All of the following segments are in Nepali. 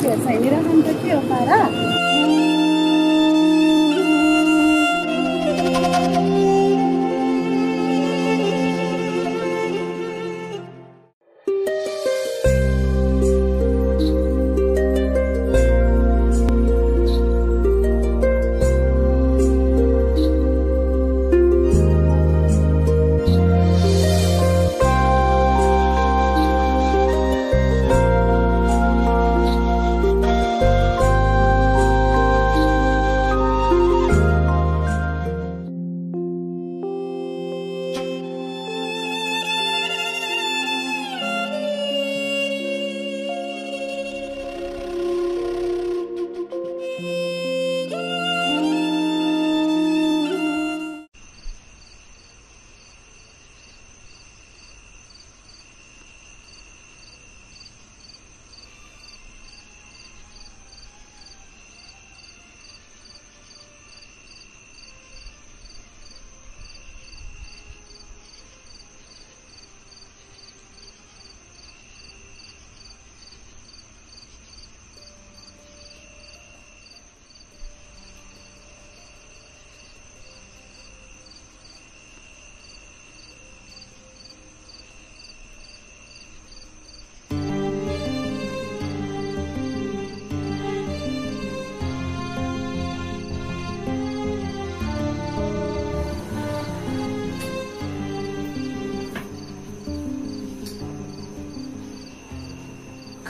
साथीहरूसँग हिँडिरहनु त के हो पारा?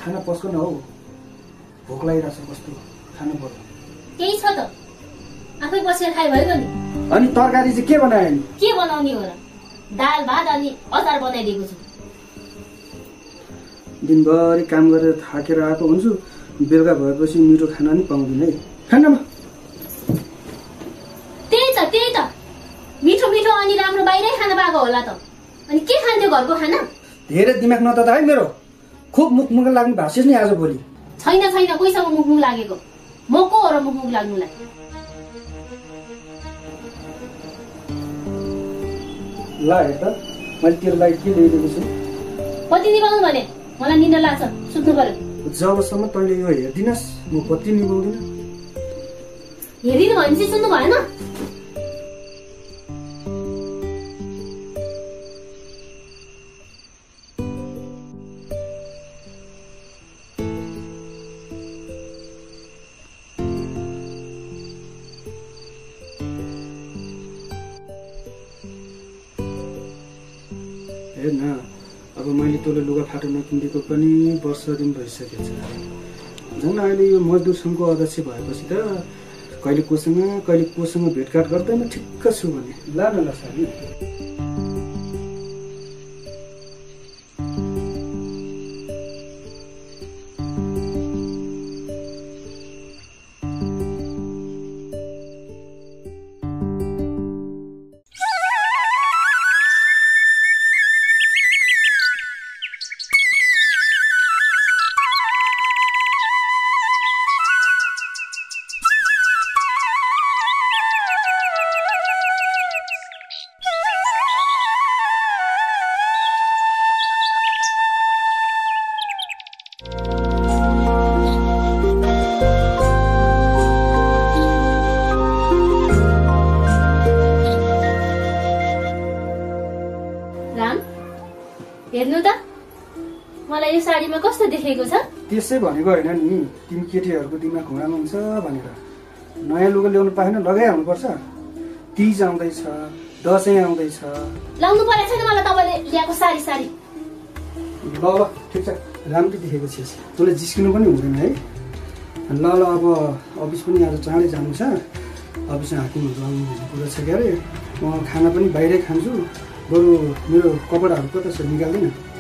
खाना पस्को न हौ, भोक लागिरहेछ कस्तो, खानु पर्यो। केही छ त, आफै बसेर खाए भयो नि। अनि तरकारी चाहिँ के बनायो नि? के बनाउने हो र? दाल भात अनि अचार बनाइदिएको छु। दिनभरि काम गरेर थाकेर आएको हुन्छु, बेलुका भएपछि मिठो खाना नि पाउँदिन है। खानामा त्यही त मिठो मिठो अनि राम्रो बाहिरै खाना पाएको होला त। अनि के खान्थ्यो घरको खाना? धेरै दिमाग नत है मेरो, खुब मुखमुख लाग्ने भाषिस नि आज भोलि। छैन कोहीसँग मुखमुख लागेको, म को हो र मुखमुख लाग्नुलाई? ला हेर त, मैले तेरो लागि के ल्याइदिएको छु। पत्ती निभाउनु भने मलाई निन्द्रा लाग्छ, सुत्नु पर्यो। जबसम्म तैँले यो हेरिदिनस् म पत्ती निभाउँदिन। हेरिदिनु भनेपछि सुन्नु भएन? हेर न, अब मैले तँलाई लुगा फाटो नकिनिदिएको पनि वर्ष दिन भइसकेछ। झन् अहिले यो मजदुर सङ्घको अध्यक्ष भएपछि त कहिले कोसँग भेटघाट गर्दैन ठिक्क छु भने। ला न ल साली। हेर्नु त, मलाई यो साडीमा कस्तो देखेको छ? त्यसै भनेको होइन नि, तिमी केटीहरूको दिमाग घुँडामा हुन्छ भनेर। नयाँ लुगा ल्याउनु पाएन, लगाइहाल्नुपर्छ। तीज आउँदैछ, दसैँ आउँदैछ। लाउनु परेको छैन मलाई तपाईँले ल्याएको साडी। ल ठिक छ, राम्रो देखेको छ। तँलाई जिस्किनु पनि हुँदैन है। ल अब अफिस पनि आज चाँडै जानु छ। अफिसमा हाकिमहरू आउनु कुरा छ क्या अरे। म खाना पनि बाहिरै खान्छु, बरु मेरो कपडाहरू कता छ निकाल्दैन।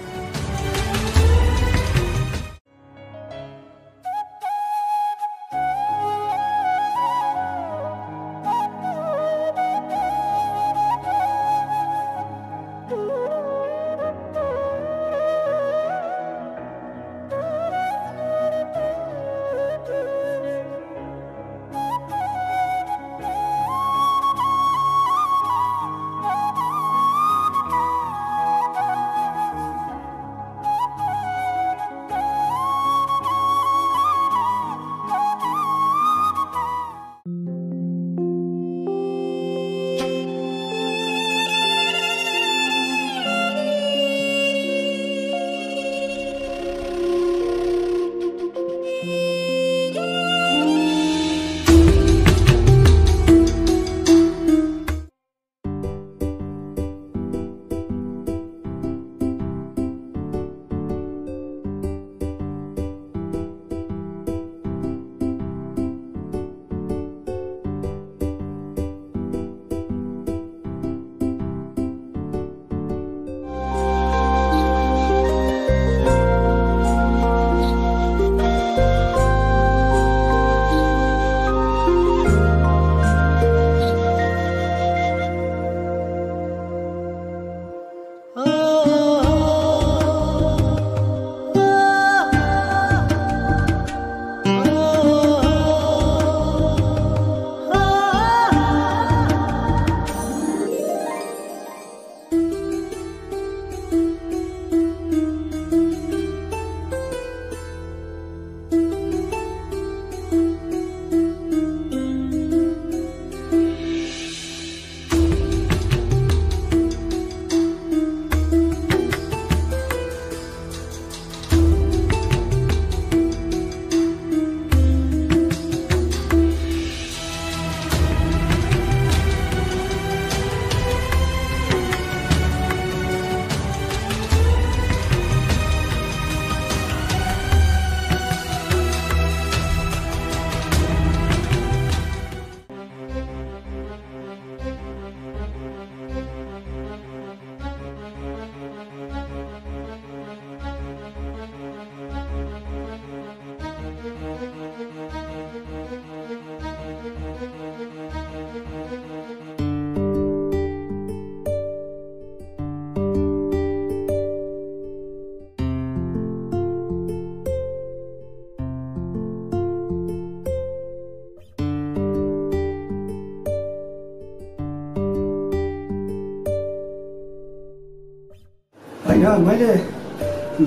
होइन मैले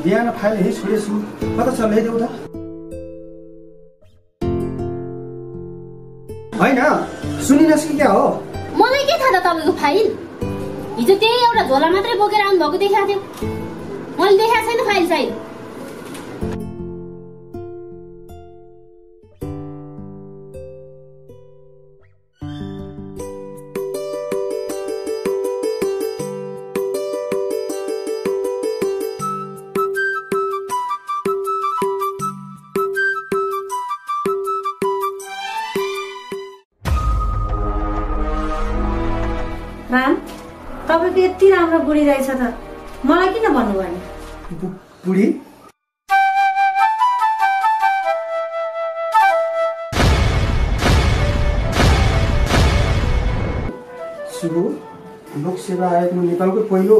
बिहान फाइल यहीँ छोडेछु कता छ ल्याइदेऊ त होइन सुनिनस् कि क्या हो मलाई के थाहा त तपाईँको फाइल हिजो त्यही एउटा झोला मात्रै बोकेर आउनु भएको देखाएको थियो मैले देखाएको छैन फाइल साइल राम तपाईँको यति राम्रो बुढी रहेछ त मलाई किन भन्नु भएन बुढी शिवु लोक सेवा आयोगमा नेपालको पहिलो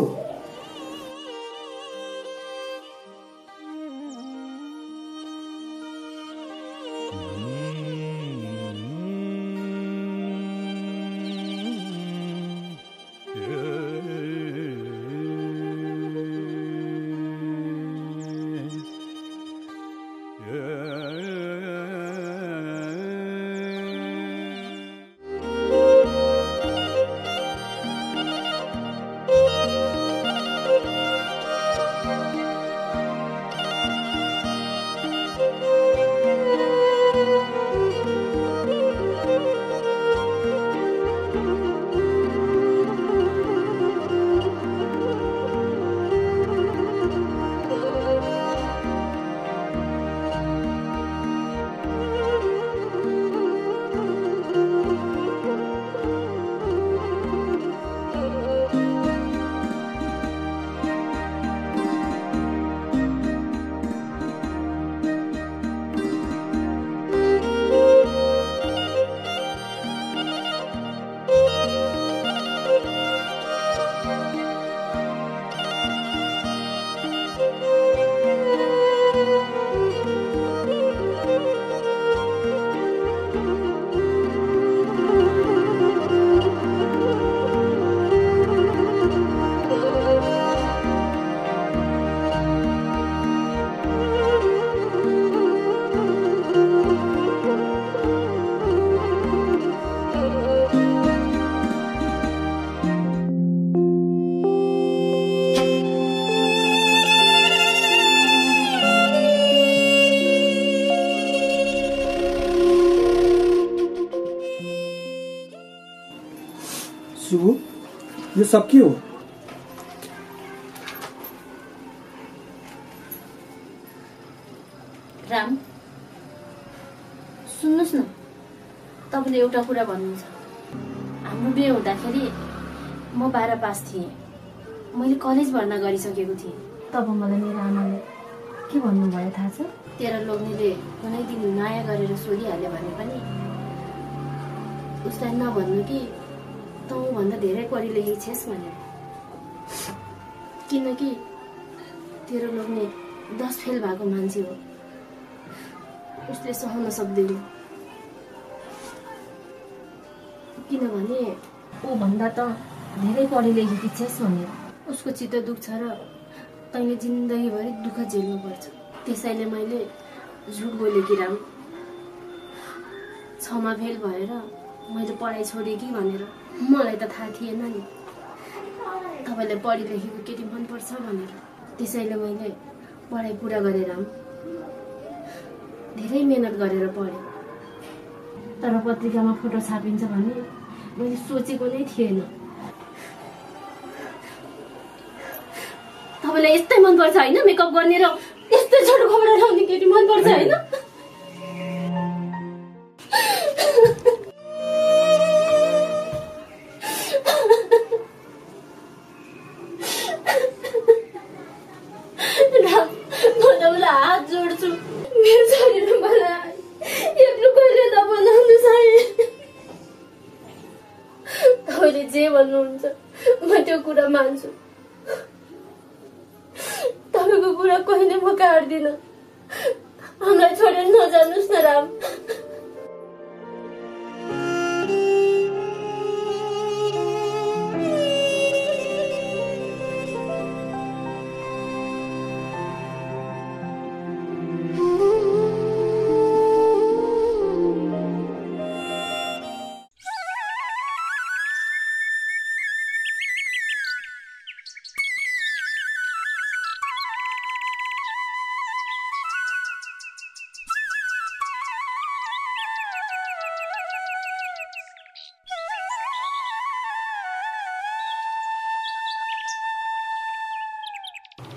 शिवु यो सब के हो राम सुन्नुहोस् न तपाईँले एउटा कुरा भन्नुहुन्छ हाम्रो बिहे हुँदाखेरि म 12 पास थिएँ मैले कलेज भर्ना गरिसकेको थिएँ तब मलाई मेरो आमाले के भन्नुभयो थाहा छ तेरा लोग्नेले कुनै दिन माया गरेर सोधिहाल्यो भने पनि उसलाई नभन्नु कि तँ भन्दा धेरै पढी लेखेको छेस् भनेर किनकि तेरो लोग्ने 10 फेल भएको मान्छे हो उसले सहन सक्दैन किनभने ऊ भन्दा त धेरै पढी लेखेकी छेस् भनेर उसको चित्त दुख्छ र तैँले जिन्दगीभरि दुःख झेल्नु पर्छ त्यसैले मैले झुट बोलेकी राम 6मा फेल भएर मैले पढाइ छोडेँ कि भनेर मलाई त थाहा थिएन नि तपाईँलाई पढी लेखेको केटी मनपर्छ भनेर त्यसैले मैले पढाइ पुरा गरेर धेरै मेहनत गरेर पढेँ तर पत्रिकामा फोटो छापिन्छ भने मैले सोचेको नै थिएन तपाईँलाई यस्तै मनपर्छ होइन मेकअप गर्ने र यस्तै छोटो कपडा लाउने केटी मनपर्छ होइन हात जोड्छु मेरो शरीर मलाई एक्लो कहिले नबनाउनु तपाईँले जे भन्नुहुन्छ म त्यो कुरा मान्छु तपाईँको कुरा कहिले म काट्दिनँ हामीलाई छोडेर नजानुहोस् न राम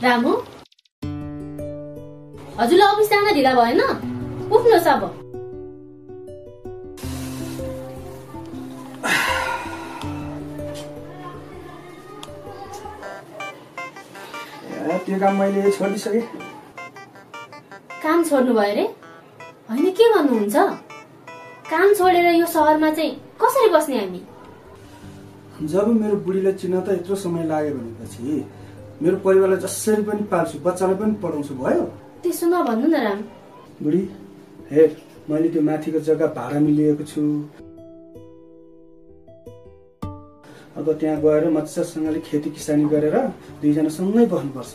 रामु हजुरलाई अफिस जान ढिला भएन? उठ्नुहोस् अब। त्यो काम मैले छोडिसकेँ। काम छोड्नु भयो रे? होइन के भन्नुहुन्छ? काम छोडेर यो सहरमा चाहिँ कसरी बस्ने हामी? जब मेरो बुढीलाई चिन्न त यत्रो समय लाग्यो भनेपछि मेरो परिवारलाई जसरी पनि पाल्छु, बच्चालाई पनि पढाउँछु, भयो? त्यसो नभन्नु न राम। बुढी हेर, मैले त्यो माथिको जग्गा भाडामा लिएको छु। अब त्यहाँ गएर मजासँगले खेती किसानी गरेर दुईजना सँगै बस्नुपर्छ।